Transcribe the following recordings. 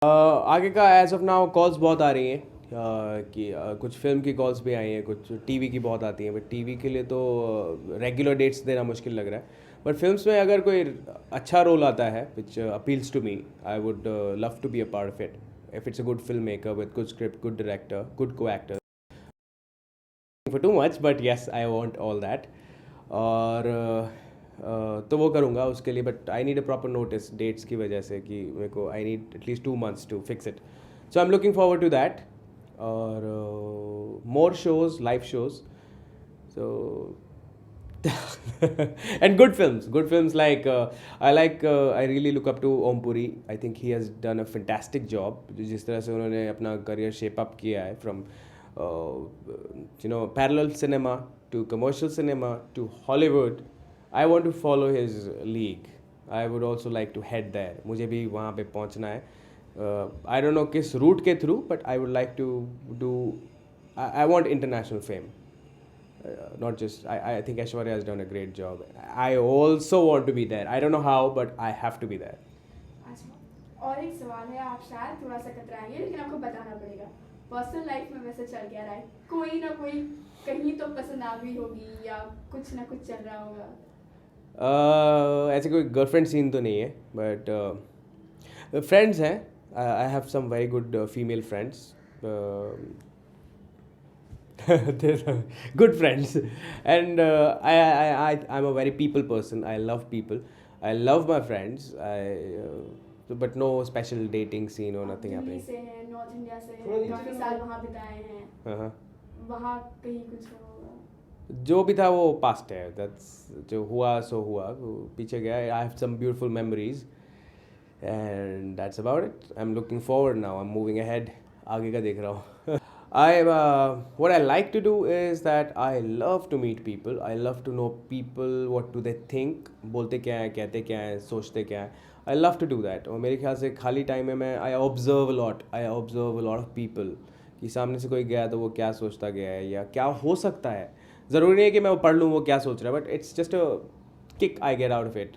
आगे का as of now calls बहुत आ रही हैं कि कुछ फिल्म की कॉल्स भी आई हैं, कुछ टीवी की बहुत आती हैं, बट टीवी के लिए तो रेगुलर डेट्स देना मुश्किल लग रहा है। बट फिल्म्स में अगर कोई अच्छा रोल आता है which appeals to me, I would love to be a part of it if it's a good film maker with good script, good director, good को actor for too much, but yes I want all that. और तो वो करूँगा उसके लिए, but I need a proper notice dates की वजह से कि मेरे को I need at least 2 months to fix it. So I am looking forward to that. और more shows, live shows, so and good films like I really look up to Om Puri. I think he has done a fantastic job. जिस तरह से उन्होंने अपना career shape up किया है from parallel cinema to commercial cinema to Hollywood. I want to follow his league. I would also like to head there. मुझे भी वहाँ पे पहुँचना है. I don't know किस route के through, but I would like to do. I want international fame. Not just I think Aishwarya has done a great job. I also want to be there. I don't know how, but I have to be there. अच्छा, और एक सवाल है, आप शायद थोड़ा सा कतराएंगे लेकिन आपको बताना पड़ेगा। पर्सनल लाइफ में वैसे चल क्या रहा है? कोई ना कोई कहीं तो पसंद आ गई होगी या कुछ ना कुछ चल रहा होगा। ऐसे कोई गर्लफ्रेंड सीन तो नहीं है, बट फ्रेंड्स हैं. I have some very good female friends. They're good friends, and I'm a very people person. I love people. I love my friends. But no special dating scene or nothing Delhi happening. से हैं, north India से हैं, काफी साल वहाँ बिताए हैं, Uh-huh. वहाँ कहीं कुछ होगा। जो भी था वो पास्ट है. दैट्स जो हुआ सो हुआ, वो पीछे गया. I have some beautiful memories and that's about it. I am looking forward now. I am moving ahead. आगे का देख रहा हूँ. What I like to do is that I love to meet people. I love to know people. What do they think? बोलते क्या हैं, कहते क्या हैं, सोचते क्या हैं. I love to do that. और मेरे ख्याल से खाली टाइम में मैं I observe a lot. I observe a lot of people. कि सामने से कोई गया तो वो क्या सोचता गया है या क्या हो सकता है. ज़रूरी नहीं है कि मैं वो पढ़ लूँ वो क्या सोच रहा है, but it's just a kick I get out of it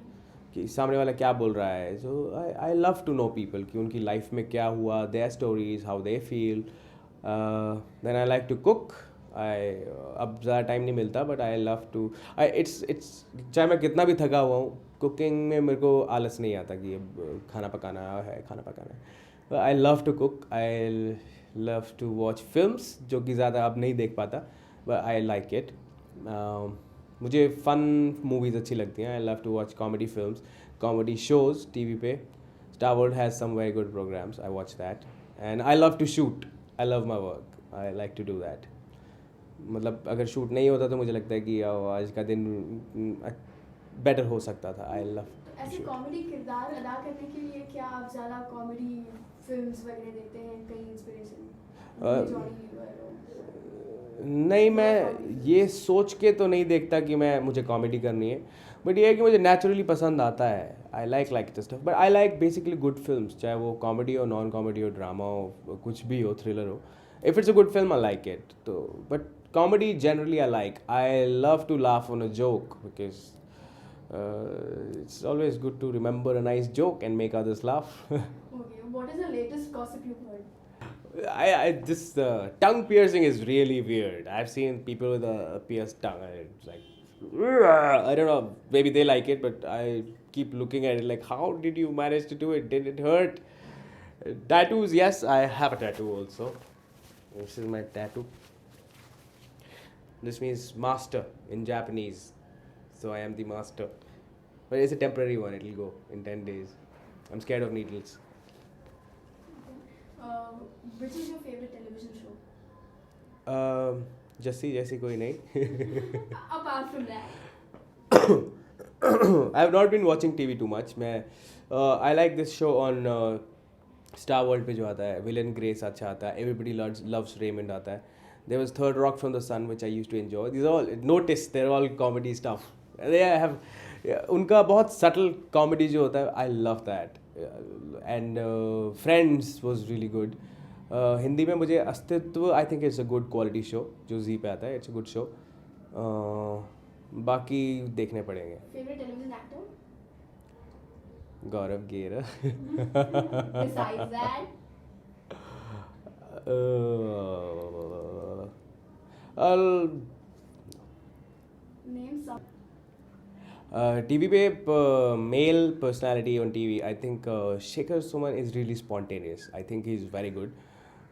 कि सामने वाला क्या बोल रहा है. So I love to know people कि उनकी लाइफ में क्या हुआ, their stories, how they feel. Then I like to cook. अब ज़्यादा टाइम नहीं मिलता, but I love to. It's चाहे मैं कितना भी थका हुआ हूँ, कुकिंग में मेरे को आलस नहीं आता कि अब खाना पकाना है. I love to cook. I love to watch films जो कि ज़्यादा अब नहीं देख पाता, बट आई लाइक इट. मुझे फ़न मूवीज़ अच्छी लगती हैं. I love to watch comedy films, comedy shows TV पे. Star World has some very good programmes. I watch that. And I love to shoot. I love my work. I like to do that. मतलब अगर shoot नहीं होता तो मुझे लगता है कि आज का दिन बेटर हो सकता था. I love. तो ऐसे कॉमेडी किरदार अदा करने के लिए क्या आप ज़्यादा कॉमेडी फिल्म्स वगैरह देखते हैं, कहीं इंस्पिरेशन? नहीं, मैं ये सोच के तो नहीं देखता कि मुझे कॉमेडी करनी है, बट ये है कि मुझे नेचुरली पसंद आता है. I like this stuff, but I like basically good films, चाहे वो कॉमेडी हो, नॉन कॉमेडी हो, ड्रामा हो, कुछ भी हो, थ्रिलर हो. If it's a good film I like it. तो but comedy generally I like. I love to laugh on a joke because it's always good to remember a nice joke and make others laugh. Okay, what is the latest gossip you've heard? This tongue piercing is really weird. I've seen people with a pierced tongue, and it's like, I don't know. Maybe they like it, but I keep looking at it like, how did you manage to do it? Did it hurt? Tattoos, yes, I have a tattoo also. This is my tattoo. This means master in Japanese. So I am the master. But it's a temporary one. It'll go in 10 days. I'm scared of needles. Which is your favorite television show? जैसी कोई नहीं. Apart from that. I have not been watching TV too much. I like this show on Star World पे जो आता है, Will and Grace अच्छा आता है, Everybody Loves Raymond आता है. There was Third Rock from the Sun which I used to enjoy. These are all, notice they're all comedy stuff. They have उनका बहुत subtle comedy जो होता है, I love that. And Friends was really good. Hindi में मुझे अस्तित्व, I think it's a good quality show जो जी पे आता है. It's a good show. बाकी देखने पड़ेंगे. Favourite television actor? Gaurav Gera. Besides that, I'll name some. TV पे male personality on TV. I think Shekhar Suman is really spontaneous. I think he's very good.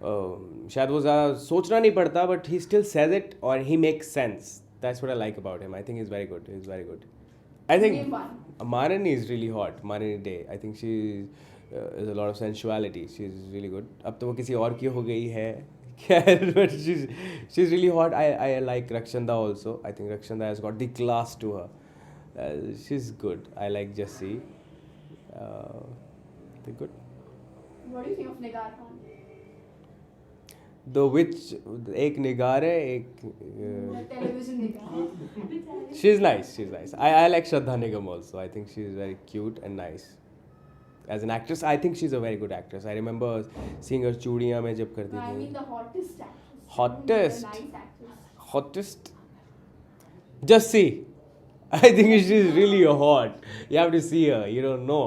शायद वो ज़्यादा सोचना नहीं पड़ता, but he still says it or he makes sense. That's what I like about him. I think he's very good. He's very good. I think Name one. Manani is really hot. Manani Day. I think she is a lot of sensuality. She's really good. अब तो वो किसी और की हो गई है. But she's really hot. I like Rakshanda also. I think Rakshanda has got the class to her. She's good. I like Jessie. They're good. What do you think of Nigar Khan? The which एक निगार है एक Television Nigar. she's nice. She's nice. I like Shraddha Nigam also. I think she's very cute and nice. As an actress, I think she's a very good actress. I remember seeing her चूड़ियाँ में जब करती No, I थी. mean the hottest actress. Hottest? Nice actress. Hottest? Just see. I think she's really hot. You have to see her. You don't know.